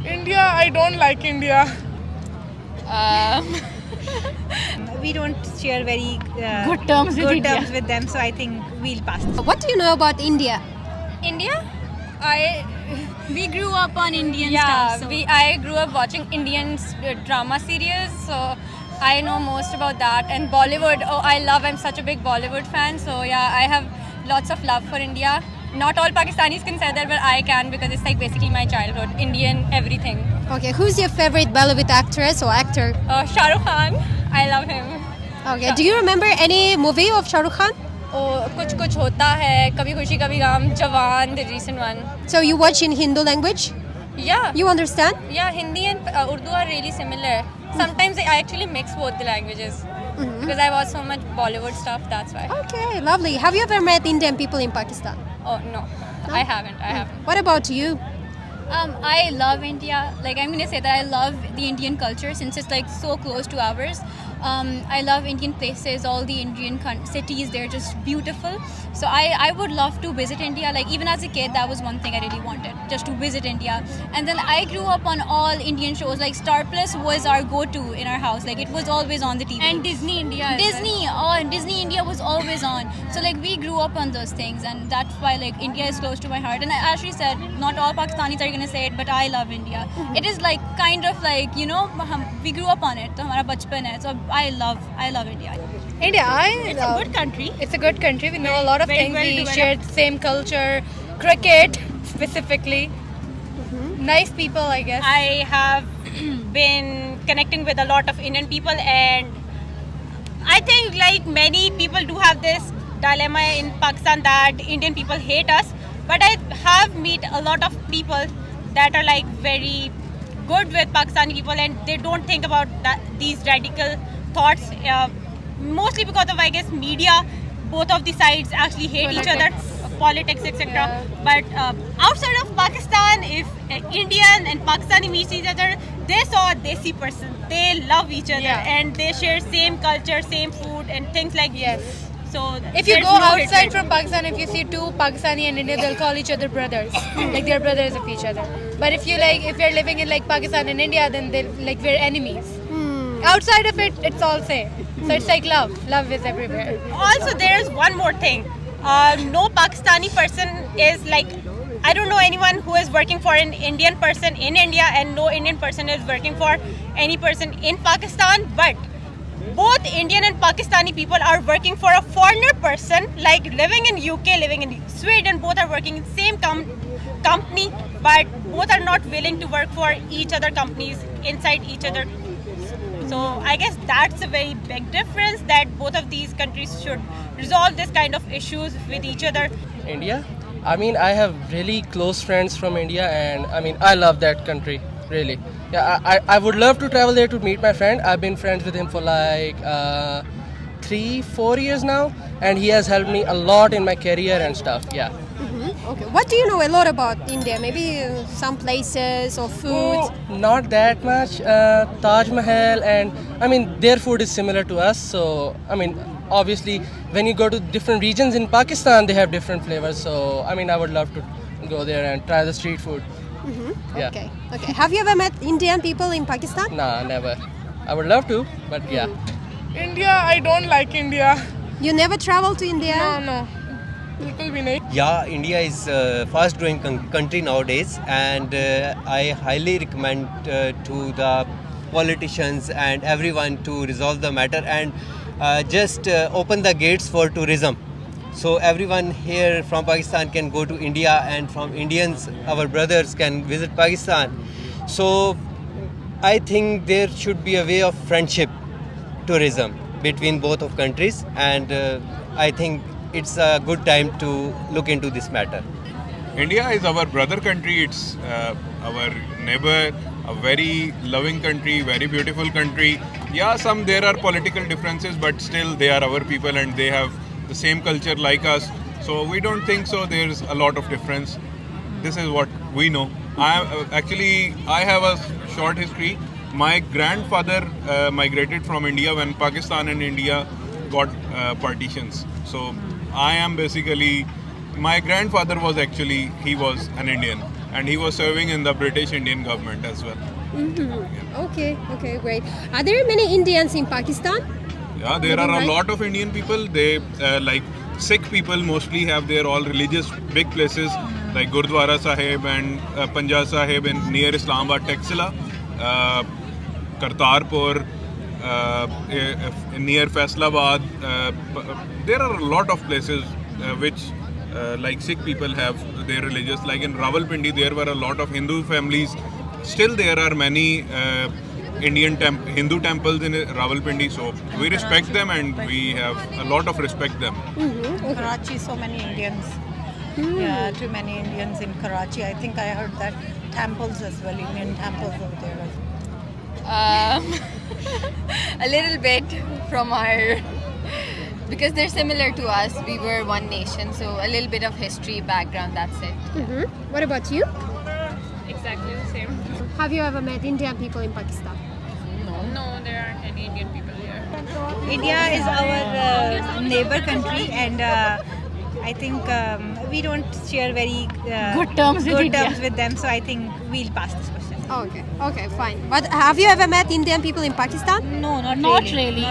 India, I don't like India. Um, We don't share very Good terms with India. terms with them, so I think we'll pass. What do you know about India? India? We grew up on Indian Yeah, stuff. So. I grew up watching Indian drama series, so I know most about that. And Bollywood, I'm such a big Bollywood fan, so yeah, I have lots of love for India. Not all Pakistanis can say that, but I can because it's like basically my childhood, Indian everything. Okay, who's your favorite Bollywood actress or actor? Shah Rukh Khan, I love him. Okay, do you remember any movie of Shah Rukh Khan? Oh, कुछ कुछ होता है, कभी खुशी कभी गम, जवान, the recent one. So you watch in Hindu language? Yeah. You understand? Yeah, Hindi and Urdu are really similar. Sometimes I actually mix both the languages because I watch so much Bollywood stuff. That's why. Okay, lovely. Have you ever met Indian people in Pakistan? Oh no, I haven't. What about you? I love India. Like, I'm gonna say that I love the Indian culture since it's like so close to ours. I love Indian places, all the Indian cities. They're just beautiful. So I would love to visit India. Like, even as a kid, that was one thing I really wanted, just to visit India. And then I grew up on all Indian shows. Like, Star Plus was our go-to in our house. Like, it was always on the TV. And Disney India. as well. Disney India was always on. So like we grew up on those things, and that's why like India is close to my heart. And I actually said, not all Pakistanis are gonna say it, but I love India. It is like kind of like, you know, we grew up on it. So हमारा बचपन है. So I love India. India, It's a good country. It's a good country. We know a lot of very things. well We developed. share the same culture, cricket specifically. Nice people, I guess. I have been connecting with a lot of Indian people, and I think like many people do have this dilemma in Pakistan that Indian people hate us, but I have met a lot of people that are like very good with Pakistani people, and they don't think about these radical thoughts, mostly because of, I guess, media. Both of the sides actually hate each other, politics, etc. But outside of Pakistan, if Indian and Pakistani meet each other, they saw a desi person. They love each other, and they share same culture, same food, and things like this. So If you there's go no outside hatred. from Pakistan, if you see two Pakistani and India, they'll call each other brothers, like they're brothers of each other. But if you're living in like Pakistan and India, then we're enemies. Outside of it, it's all same. So it's like love. Love is everywhere. Also, there's one more thing. No Pakistani person is like, I don't know anyone who is working for an Indian person in India, and no Indian person is working for any person in Pakistan. But both Indian and Pakistani people are working for a foreigner person, like living in UK, living in Sweden. Both are working in same company, but both are not willing to work for each other companies inside each other. So I guess that's a very big difference, that both of these countries should resolve this kind of issues with each other. India? I mean, I have really close friends from India, and I mean, I love that country, really. Yeah, I would love to travel there to meet my friend. I've been friends with him for like 3-4 years now, and he has helped me a lot in my career and stuff. Yeah. Okay, what do you know a lot about India? Maybe some places or food? Not that much. Taj Mahal, and I mean, their food is similar to us. So, I mean, obviously, when you go to different regions in Pakistan, they have different flavors. So, I mean, I would love to go there and try the street food. Yeah. Okay. Have you ever met Indian people in Pakistan? Nah, never. I would love to, but yeah. India, I don't like India. You never traveled to India? No. बिल्कुल भी नहीं. Yeah, India is a fast growing country nowadays, and I highly recommend to the politicians and everyone to resolve the matter and just open the gates for tourism. So everyone here from Pakistan can go to India, and from Indians, our brothers, can visit Pakistan. So I think there should be a way of friendship tourism between both of countries, and I think it's a good time to look into this matter. India is our brother country. It's our neighbor, a very loving country, very beautiful country. Yeah, there are political differences, but still they are our people and they have the same culture like us. So we don't think so there's a lot of difference. This is what we know. I have a short history. My grandfather migrated from India when Pakistan and India got partitions. So I am basically, my grandfather was an Indian. and he was serving in the British Indian government as well. Okay, great. Are there many Indians in Pakistan? Yeah, there are a lot of Indian people. They like Sikh people mostly have their all religious big places like Gurdwara Sahib and Panja Sahib in near Islamabad, Taxila, Kartarpur, near Faisalabad. There are a lot of places which like Sikh people have their religious. Like in Rawalpindi, there were a lot of Hindu families. Still, there are many Hindu temples in Rawalpindi, so we respect them and we have a lot of respect them. Karachi, so many Indians. Yeah, too many Indians in Karachi. I think I heard that temples as well, Indian temples over there. A little bit from our, because they're similar to us. We were one nation, so a little bit of history, background, that's it. What about you? Exactly the same. Have you ever met Indian people in Pakistan? No, there aren't any Indian people here. India is our neighbor country, and I think we don't share very good terms with them. So I think we'll pass this question. Okay, fine. But have you ever met Indian people in Pakistan? No, not really.